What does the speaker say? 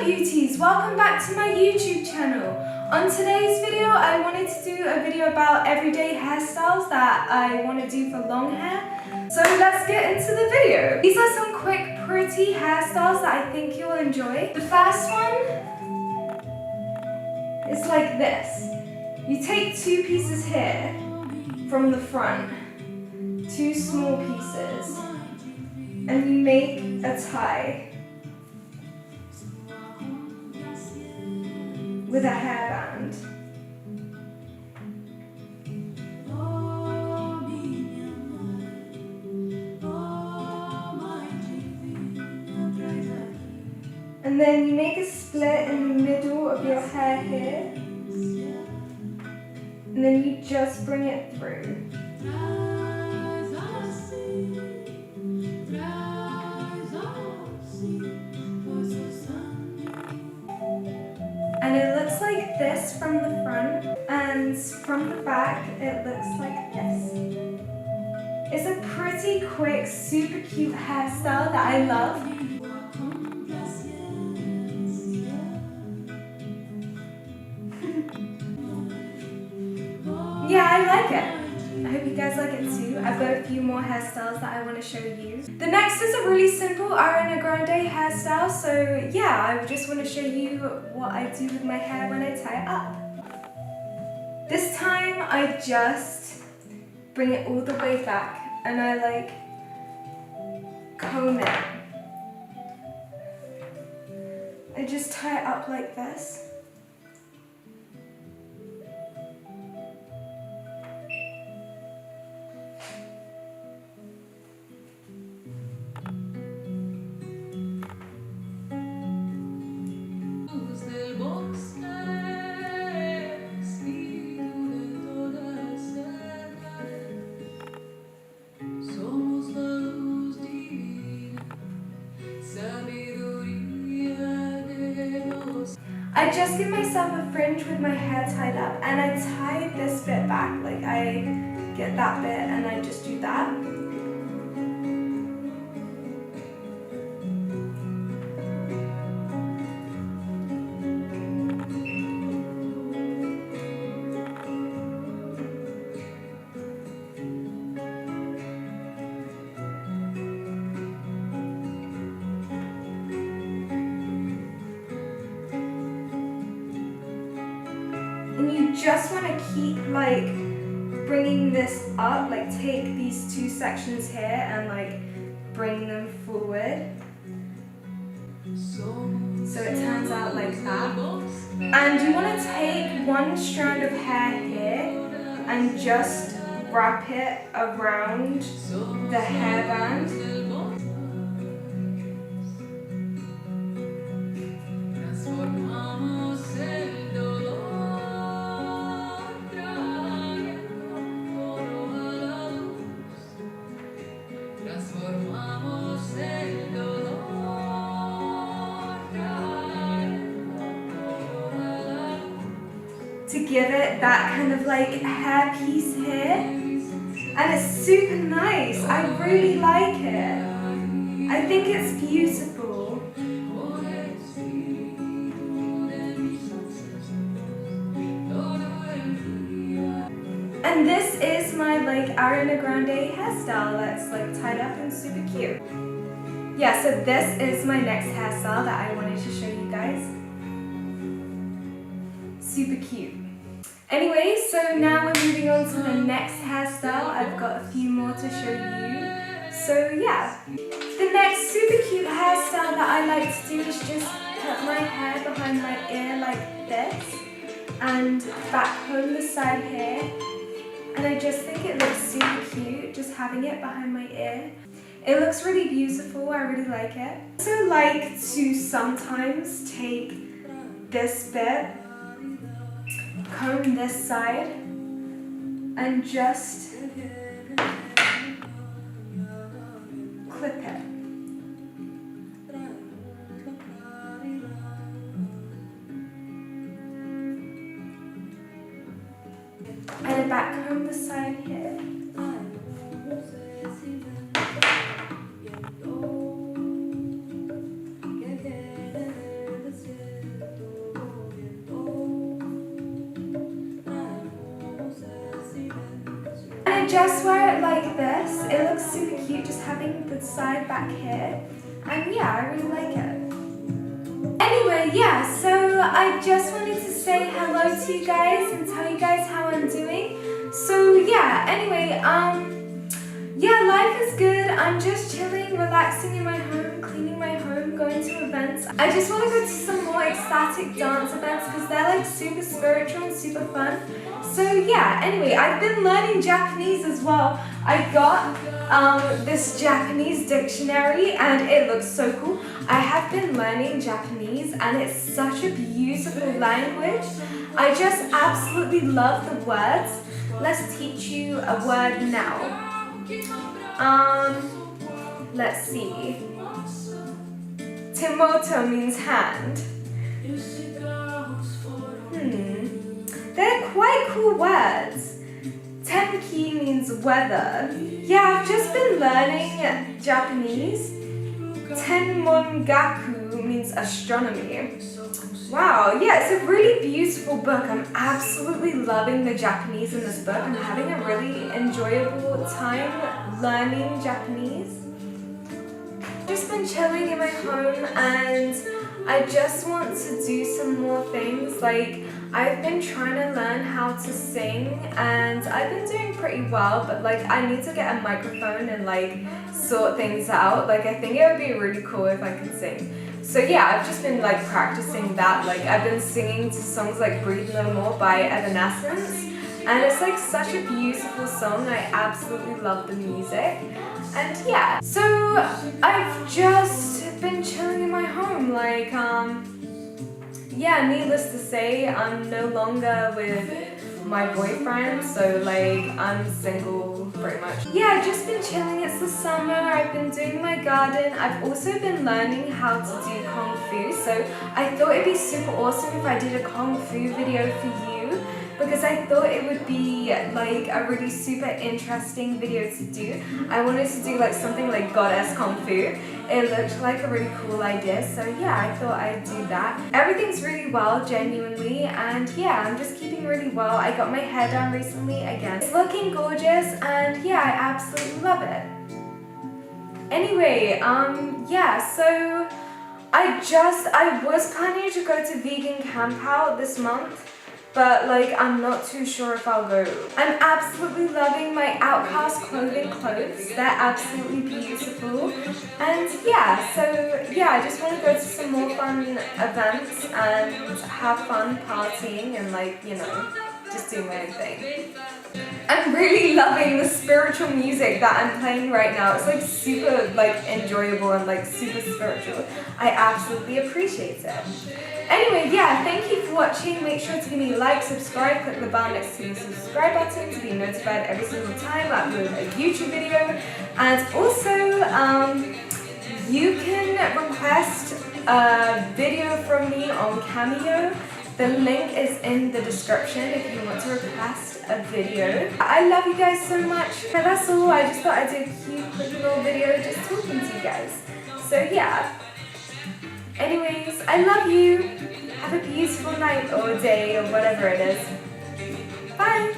beauties, welcome back to my YouTube channel. On today's video, I wanted to do a video about everyday hairstyles that I want to do for long hair. So let's get into the video. These are some quick, pretty hairstyles that I think you'll enjoy. The first one is like this. You take two pieces here from the front, two small pieces, and you make a tie with a hairband. And then you make a split in the middle of your hair here. And then you just bring it through. And it looks like this from the front, and from the back it looks like this. It's a pretty quick, super cute hairstyle that I love. Yeah, I like it. I hope you guys like it too. I've got a few more hairstyles that I want to show you. The next is a really simple Ariana Grande hairstyle. So yeah, I just want to show you what I do with my hair when I tie it up. This time I just bring it all the way back and I like comb it. I just tie it up like this. I just give myself a fringe with my hair tied up and I tie this bit back, like I get that bit and I just do that. And you just want to keep like bringing this up, like take these two sections here and like bring them forward. So it turns out like that. And you want to take one strand of hair here and just wrap it around the hairband. To give it that kind of like hair piece here, and it's super nice. I really like it. I think it's beautiful. And this is my like Ariana Grande hairstyle that's like tied up and super cute. Yeah, so this is my next hairstyle that I wanted to show you guys. Super cute. Anyway, so now we're moving on to the next hairstyle. I've got a few more to show you. So yeah. The next super cute hairstyle that I like to do is just put my hair behind my ear like this and back home the side here. And I just think it looks super cute, just having it behind my ear. It looks really beautiful, I really like it. I also like to sometimes take this bit, comb this side, and just clip it. And back home the side here. just wear it like this. It looks super cute just having the side back here. And yeah, I really like it. Anyway, yeah, so I just wanted to say hello to you guys and tell you guys how I'm doing. So yeah, anyway, yeah, life is good. I'm just chilling, relaxing in my home, cleaning my home, going to events. I just want to go to some more ecstatic dance events because they're like super spiritual and super fun. So yeah, anyway, I've been learning Japanese as well. I got this Japanese dictionary and it looks so cool. I have been learning Japanese and it's such a beautiful language. I just absolutely love the words. Let's teach you a word now. Let's see. Timoto means hand. They're quite cool words. Tenki means weather. Yeah, I've just been learning Japanese. Tenmongaku means astronomy. Wow, yeah, it's a really beautiful book. I'm absolutely loving the Japanese in this book. I'm having a really enjoyable time learning Japanese. Just been chilling in my home and I just want to do some more things. Like, I've been trying to learn how to sing and I've been doing pretty well, but like I need to get a microphone and like sort things out. Like, I think it would be really cool if I could sing. So yeah, I've just been like practicing that. Like, I've been singing to songs like Breathe No More by Evanescence. And it's like such a beautiful song. I absolutely love the music. And yeah, so I've just been chilling in my home. Like, yeah, needless to say, I'm no longer with my boyfriend, so like I'm single pretty much. Yeah, I've just been chilling. It's the summer. I've been doing my garden. I've also been learning how to do Kung Fu, so I thought it'd be super awesome if I did a Kung Fu video for you, because I thought it would be like a really super interesting video to do. I wanted to do like something like Goddess Kung Fu. It looked like a really cool idea, so yeah, I thought I'd do that. Everything's really well, genuinely, and yeah, I'm just keeping really well. I got my hair done recently again. It's looking gorgeous, and yeah, I absolutely love it. Anyway, yeah, so I was planning to go to vegan camp out this month, but like I'm not too sure if I'll go. I'm absolutely loving my Outcast clothing clothes. They're absolutely beautiful. And yeah, so yeah, I just want to go to some more fun events and have fun partying and like, you know, just do my own thing. I'm really loving the spiritual music that I'm playing right now. It's like super like enjoyable and like super spiritual. I absolutely appreciate it. Anyway, yeah, thank you for watching. Make sure to give me a like, subscribe, click the bell next to the subscribe button to be notified every single time I upload a YouTube video. And also, you can request a video from me on Cameo. The link is in the description if you want to request a video. I love you guys so much. And that's all. I just thought I'd do a cute, quick little video just talking to you guys. So yeah. Anyways, I love you. Have a beautiful night or day or whatever it is. Bye.